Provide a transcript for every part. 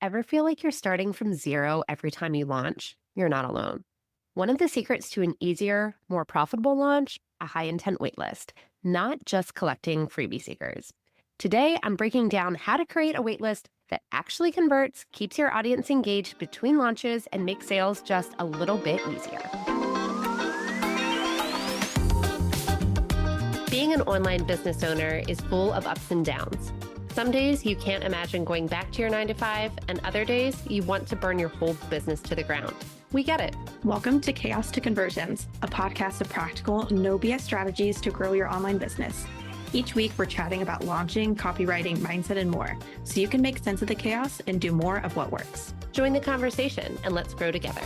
Ever feel like you're starting from zero every time you launch? You're not alone. One of the secrets to an easier, more profitable launch, a high intent waitlist, not just collecting freebie seekers. Today, I'm breaking down how to create a waitlist that actually converts, keeps your audience engaged between launches, and makes sales just a little bit easier. Being an online business owner is full of ups and downs. Some days you can't imagine going back to your 9 to 5, and other days you want to burn your whole business to the ground. We get it. Welcome to Chaos to Conversions, a podcast of practical, no BS strategies to grow your online business. Each week, we're chatting about launching, copywriting, mindset, and more, so you can make sense of the chaos and do more of what works. Join the conversation and let's grow together.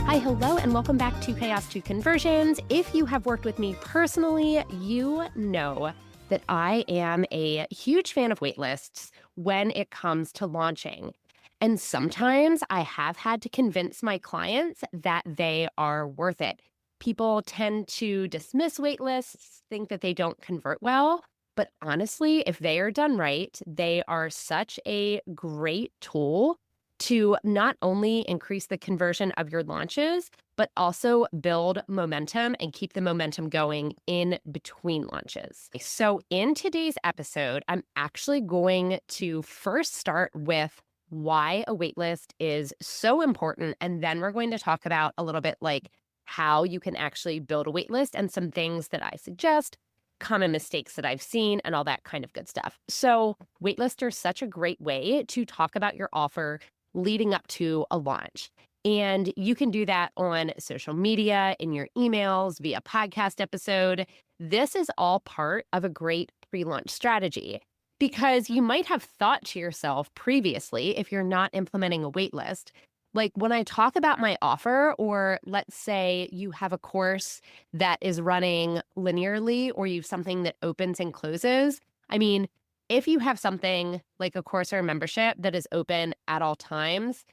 Hi, hello, and welcome back to Chaos to Conversions. If you have worked with me personally, you know that I am a huge fan of waitlists when it comes to launching. And sometimes I have had to convince my clients that they are worth it. People tend to dismiss waitlists, think that they don't convert well. But honestly, if they are done right, they are such a great tool to not only increase the conversion of your launches, but also build momentum and keep the momentum going in between launches. So in today's episode, I'm actually going to first start with why a waitlist is so important. And then we're going to talk about a little bit like how you can actually build a waitlist and some things that I suggest, common mistakes that I've seen, and all that kind of good stuff. So waitlists are such a great way to talk about your offer leading up to a launch. And you can do that on social media, in your emails, via podcast episode. This is all part of a great pre-launch strategy because you might have thought to yourself previously, if you're not implementing a waitlist, like when I talk about my offer, or let's say you have a course that is running linearly or you have something that opens and closes. I mean, if you have something like a course or a membership that is open at all times,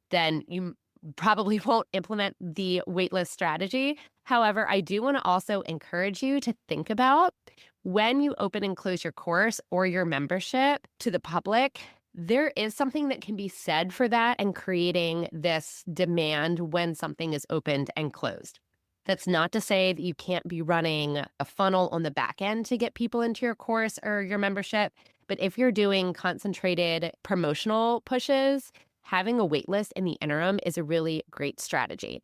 then you probably won't implement the waitlist strategy. However, I do want to also encourage you to think about when you open and close your course or your membership to the public, there is something that can be said for that and creating this demand when something is opened and closed. That's not to say that you can't be running a funnel on the back end to get people into your course or your membership. But if you're doing concentrated promotional pushes, having a waitlist in the interim is a really great strategy.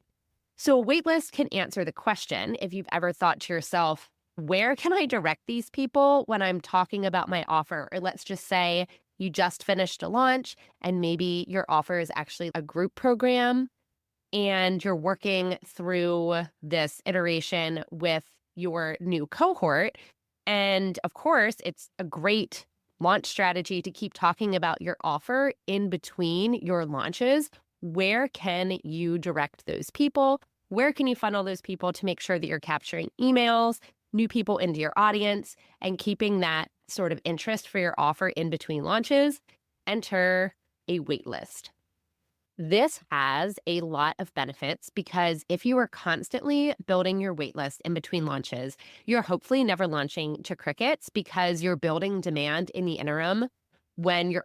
So a waitlist can answer the question, if you've ever thought to yourself, where can I direct these people when I'm talking about my offer? Or let's just say you just finished a launch and maybe your offer is actually a group program and you're working through this iteration with your new cohort. And of course, it's a great launch strategy to keep talking about your offer in between your launches. Where can you direct those people? Where can you funnel those people to make sure that you're capturing emails, new people into your audience, and keeping that sort of interest for your offer in between launches? Enter a waitlist. This has a lot of benefits because if you are constantly building your waitlist in between launches, you're hopefully never launching to crickets because you're building demand in the interim when you're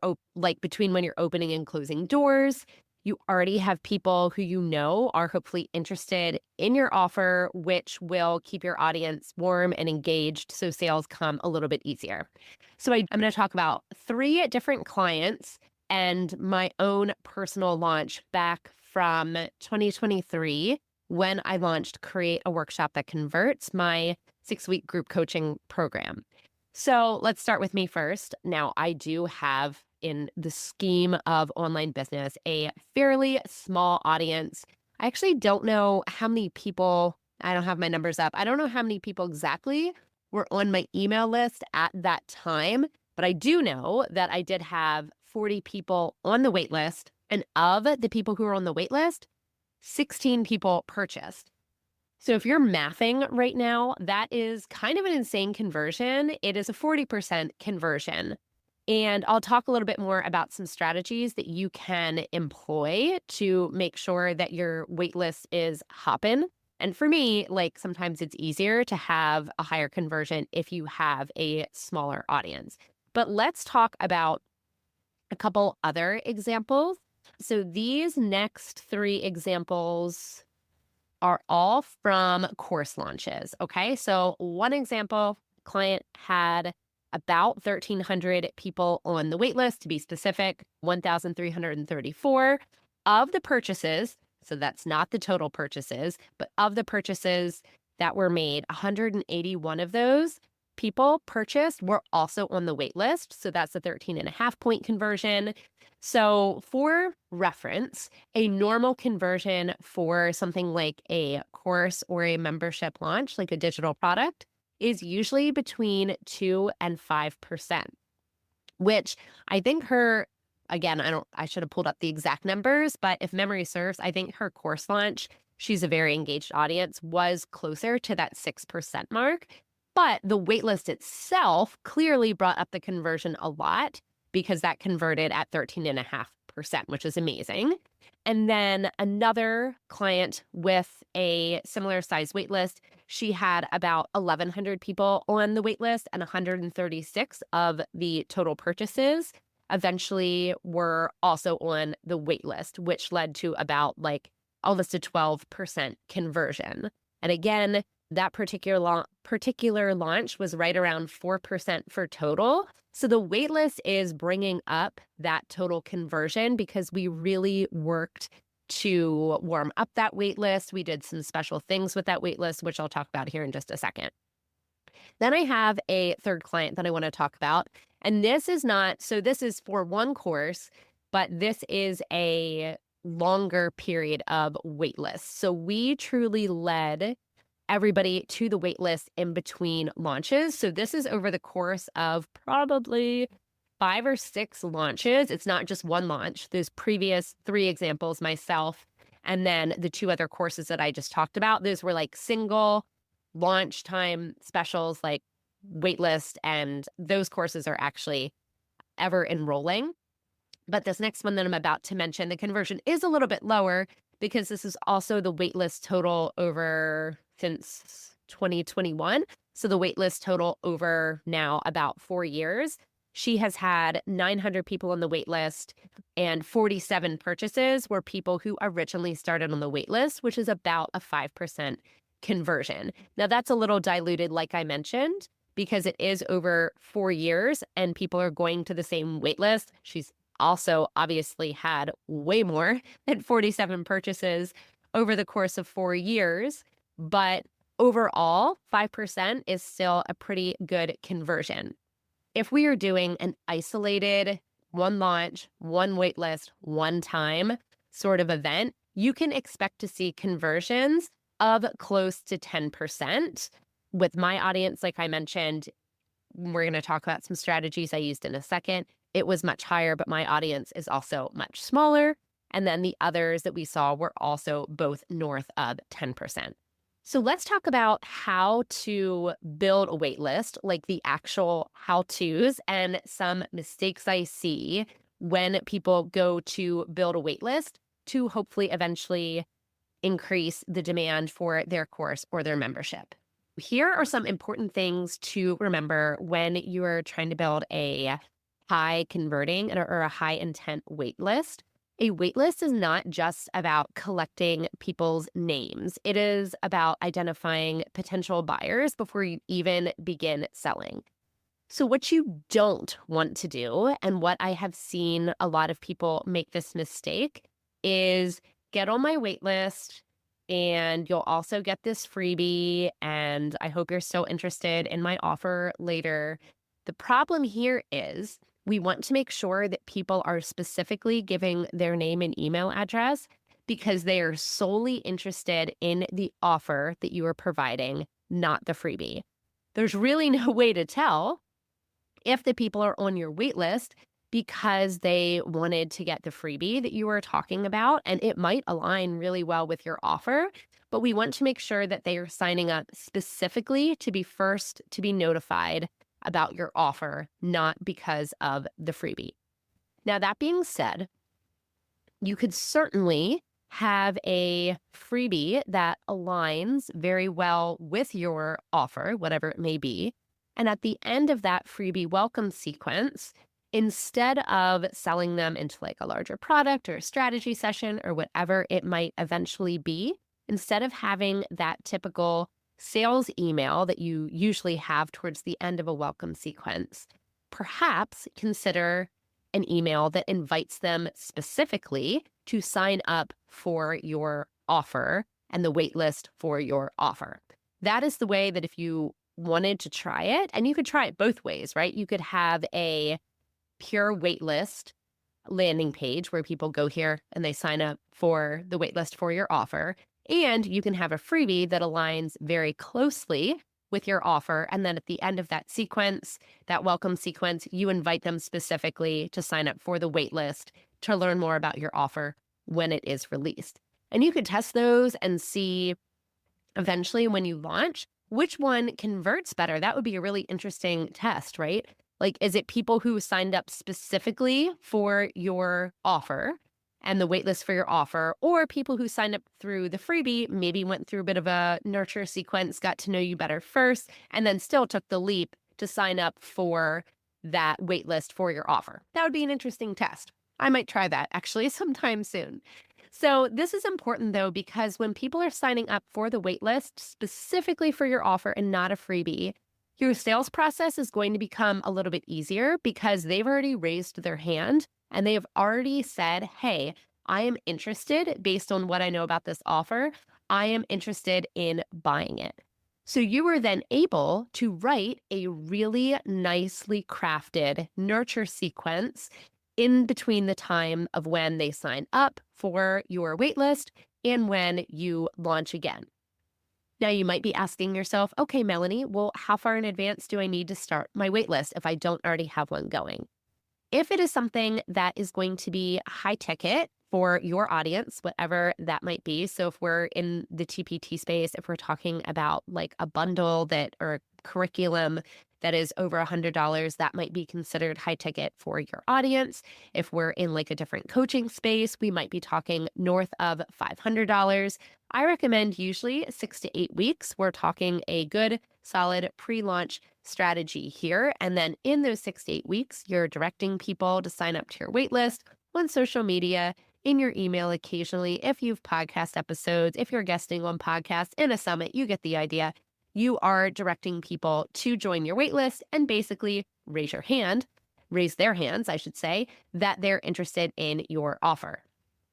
between when you're opening and closing doors. You already have people who you know are hopefully interested in your offer, which will keep your audience warm and engaged so sales come a little bit easier. So I'm going to talk about 3 different clients and my own personal launch back from 2023 when I launched Create a Workshop That Converts, my 6-week group coaching program. So let's start with me first. Now, I do have in the scheme of online business a fairly small audience. I actually don't know how many people, I don't have my numbers up. I don't know how many people exactly were on my email list at that time, but I do know that I did have 40 people on the wait list, and of the people who are on the wait list, 16 people purchased. So if you're mathing right now, that is kind of an insane conversion. It is a 40% conversion. And I'll talk a little bit more about some strategies that you can employ to make sure that your wait list is hopping. And for me, like sometimes it's easier to have a higher conversion if you have a smaller audience. But let's talk about a couple other examples. So these next three examples are all from course launches. Okay. So one example, client had about 1,300 people on the wait list, to be specific, 1,334 of the purchases. So that's not the total purchases, but of the purchases that were made, 181 of those people purchased were also on the wait list. So that's a 13.5 point conversion. So for reference, a normal conversion for something like a course or a membership launch, like a digital product, is usually between 2 and 5%, which I think again, I should have pulled up the exact numbers, but if memory serves, I think her course launch, she's a very engaged audience, was closer to that 6% mark. But the waitlist itself clearly brought up the conversion a lot because that converted at 13.5%, which is amazing. And then another client with a similar size waitlist, she had about 1,100 people on the waitlist, and 136 of the total purchases eventually were also on the waitlist, which led to about like almost a 12% conversion. And again, that particular launch was right around 4% for total. So the waitlist is bringing up that total conversion because we really worked to warm up that waitlist. We did some special things with that waitlist, which I'll talk about here in just a second. Then I have a third client that I want to talk about. And this is for one course, but this is a longer period of waitlist. So we truly led everybody to the waitlist in between launches. So this is over the course of probably 5 or 6 launches. It's not just one launch. Those previous 3 examples, myself, and then the 2 other courses that I just talked about, those were like single launch time specials, like waitlist, and those courses are actually ever enrolling. But this next one that I'm about to mention, the conversion is a little bit lower because this is also the waitlist total over since 2021. So the waitlist total over now about 4 years. She has had 900 people on the waitlist, and 47 purchases were people who originally started on the waitlist, which is about a 5% conversion. Now that's a little diluted, like I mentioned, because it is over 4 years and people are going to the same waitlist. She's also obviously had way more than 47 purchases over the course of 4 years. But overall, 5% is still a pretty good conversion. If we are doing an isolated one launch, one waitlist, one time sort of event, you can expect to see conversions of close to 10%. With my audience, like I mentioned, we're going to talk about some strategies I used in a second. It was much higher, but my audience is also much smaller. And then the others that we saw were also both north of 10%. So let's talk about how to build a waitlist, like the actual how-tos and some mistakes I see when people go to build a waitlist to hopefully eventually increase the demand for their course or their membership. Here are some important things to remember when you are trying to build a high converting or a high intent waitlist. A waitlist is not just about collecting people's names. It is about identifying potential buyers before you even begin selling. So what you don't want to do, and what I have seen a lot of people make this mistake, is get on my waitlist and you'll also get this freebie, and I hope you're still interested in my offer later. The problem here is we want to make sure that people are specifically giving their name and email address because they are solely interested in the offer that you are providing, not the freebie. There's really no way to tell if the people are on your wait list because they wanted to get the freebie that you were talking about, and it might align really well with your offer, but we want to make sure that they are signing up specifically to be first to be notified about your offer, not because of the freebie. Now, that being said, you could certainly have a freebie that aligns very well with your offer, whatever it may be. And at the end of that freebie welcome sequence, instead of selling them into like a larger product or a strategy session or whatever it might eventually be, instead of having that typical sales email that you usually have towards the end of a welcome sequence, perhaps consider an email that invites them specifically to sign up for your offer and the waitlist for your offer. That is the way that if you wanted to try it, and you could try it both ways, right? You could have a pure waitlist landing page where people go here and they sign up for the waitlist for your offer. And you can have a freebie that aligns very closely with your offer. And then at the end of that sequence, that welcome sequence, you invite them specifically to sign up for the waitlist to learn more about your offer when it is released. And you could test those and see eventually when you launch which one converts better. That would be a really interesting test, right? Like, is it people who signed up specifically for your offer and the waitlist for your offer, or people who signed up through the freebie, maybe went through a bit of a nurture sequence, got to know you better first, and then still took the leap to sign up for that waitlist for your offer? That would be an interesting test. I might try that actually sometime soon. So this is important though, because when people are signing up for the waitlist specifically for your offer and not a freebie, your sales process is going to become a little bit easier because they've already raised their hand and they have already said, hey, I am interested based on what I know about this offer. I am interested in buying it. So you are then able to write a really nicely crafted nurture sequence in between the time of when they sign up for your waitlist and when you launch again. Now, you might be asking yourself, okay, Melanie, well, how far in advance do I need to start my waitlist if I don't already have one going? If it is something that is going to be high ticket for your audience, whatever that might be. So if we're in the TPT space, if we're talking about like a bundle that or a curriculum that is over $100, that might be considered high ticket for your audience. If we're in like a different coaching space, we might be talking north of $500. I recommend usually 6 to 8 weeks. We're talking a good, solid pre-launch strategy here. And then in those 6 to 8 weeks, you're directing people to sign up to your waitlist on social media, in your email occasionally. If you've podcast episodes, if you're guesting on podcasts in a summit, you get the idea. You are directing people to join your waitlist and basically raise their hands, I should say, that they're interested in your offer.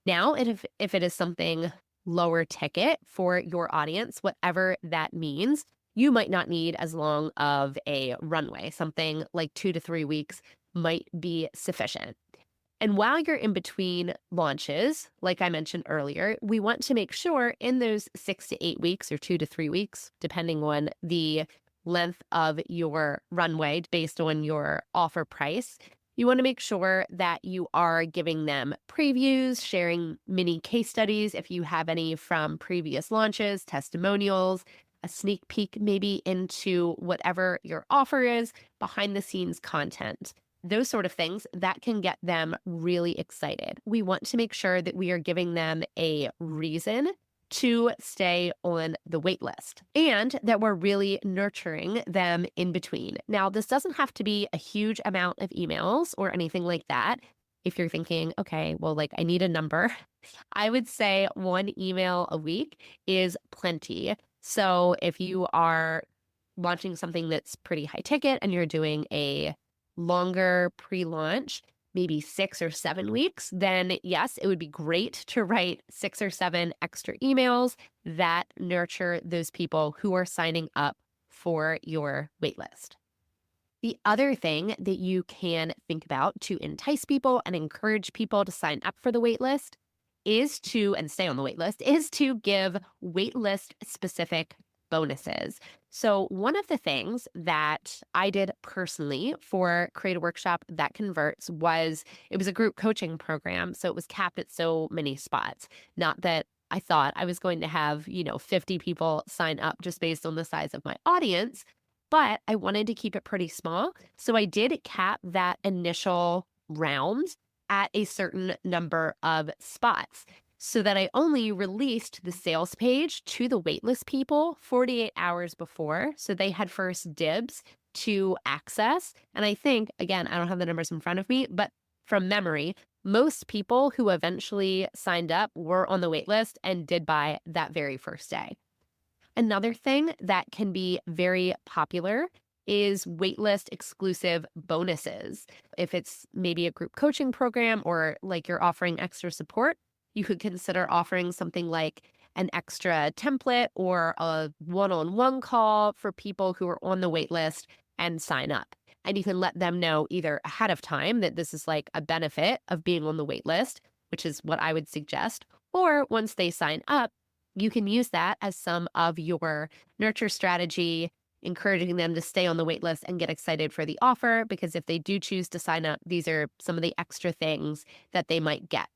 Now, if it is something lower ticket for your audience, whatever that means, you might not need as long of a runway. Something like 2 to 3 weeks might be sufficient. And while you're in between launches, like I mentioned earlier, we want to make sure in those 6 to 8 weeks or 2 to 3 weeks, depending on the length of your runway based on your offer price, you want to make sure that you are giving them previews, sharing mini case studies if you have any from previous launches, testimonials, a sneak peek maybe into whatever your offer is, behind the scenes content. Those sort of things that can get them really excited. We want to make sure that we are giving them a reason to stay on the wait list and that we're really nurturing them in between. Now, this doesn't have to be a huge amount of emails or anything like that. If you're thinking, okay, well, like I need a number, I would say 1 email a week is plenty. So if you are launching something that's pretty high ticket and you're doing a longer pre-launch, maybe 6 or 7 weeks, then yes, it would be great to write 6 or 7 extra emails that nurture those people who are signing up for your waitlist. The other thing that you can think about to entice people and encourage people to sign up for the waitlist and stay on the waitlist is to give waitlist specific bonuses. So one of the things that I did personally for Create a Workshop That Converts was, it was a group coaching program. So it was capped at so many spots. Not that I thought I was going to have, 50 people sign up just based on the size of my audience, but I wanted to keep it pretty small. So I did cap that initial round at a certain number of spots, so that I only released the sales page to the waitlist people 48 hours before. So they had first dibs to access. And I think, again, I don't have the numbers in front of me, but from memory, most people who eventually signed up were on the wait list and did buy that very first day. Another thing that can be very popular is waitlist exclusive bonuses. If it's maybe a group coaching program or like you're offering extra support, you could consider offering something like an extra template or a one-on-one call for people who are on the waitlist and sign up. And you can let them know either ahead of time that this is like a benefit of being on the waitlist, which is what I would suggest, or once they sign up, you can use that as some of your nurture strategy, encouraging them to stay on the wait list and get excited for the offer, because if they do choose to sign up, these are some of the extra things that they might get.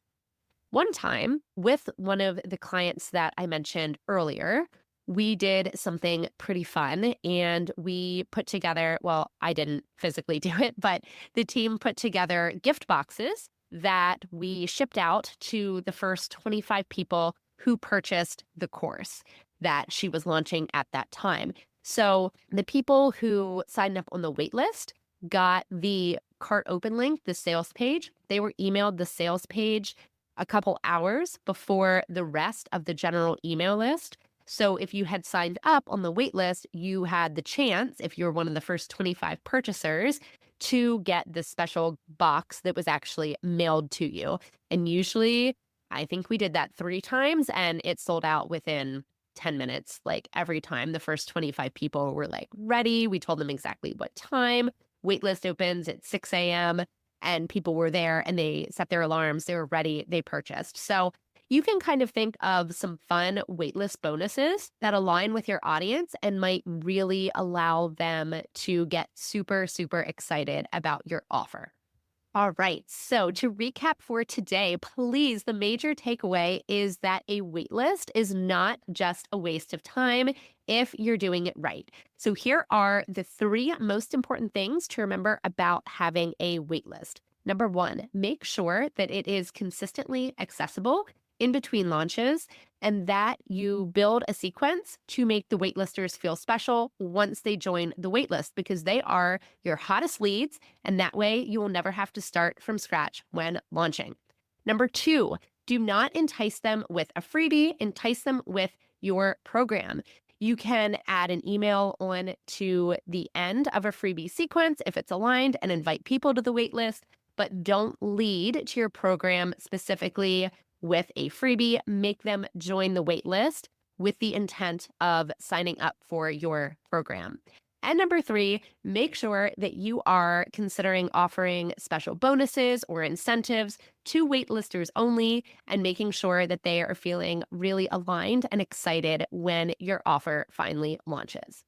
One time with one of the clients that I mentioned earlier, we did something pretty fun and we put together, well, I didn't physically do it, but the team put together gift boxes that we shipped out to the first 25 people who purchased the course that she was launching at that time. So the people who signed up on the wait list got the cart open link, the sales page. They were emailed the sales page a couple hours before the rest of the general email list. So if you had signed up on the wait list, you had the chance, if you're one of the first 25 purchasers, to get this special box that was actually mailed to you. And usually, I think we did that 3 times and it sold out within 10 minutes. Like every time the first 25 people were like ready, we told them exactly what time. Waitlist opens at 6 a.m. and people were there and they set their alarms. They were ready. They purchased. So you can kind of think of some fun waitlist bonuses that align with your audience and might really allow them to get super, super excited about your offer. All right. So to recap for today, please, the major takeaway is that a waitlist is not just a waste of time if you're doing it right. So here are the 3 most important things to remember about having a waitlist. Number 1, make sure that it is consistently accessible in between launches and that you build a sequence to make the waitlisters feel special once they join the waitlist, because they are your hottest leads. And that way you will never have to start from scratch when launching. Number 2, do not entice them with a freebie, entice them with your program. You can add an email on to the end of a freebie sequence if it's aligned and invite people to the waitlist, but don't lead to your program specifically with a freebie. Make them join the wait list with the intent of signing up for your program. And number 3, make sure that you are considering offering special bonuses or incentives to waitlisters only and making sure that they are feeling really aligned and excited when your offer finally launches.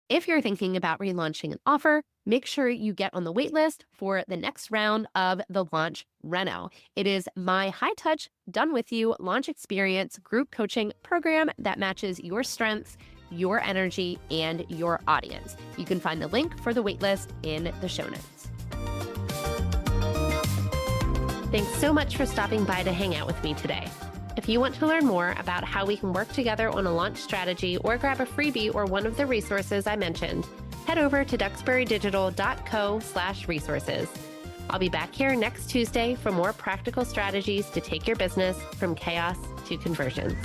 If you're thinking about relaunching an offer, make sure you get on the waitlist for the next round of the Launch Reno. It is my high-touch, done-with-you launch experience group coaching program that matches your strengths, your energy, and your audience. You can find the link for the waitlist in the show notes. Thanks so much for stopping by to hang out with me today. If you want to learn more about how we can work together on a launch strategy or grab a freebie or one of the resources I mentioned, head over to duxburydigital.co/resources. I'll be back here next Tuesday for more practical strategies to take your business from chaos to conversions.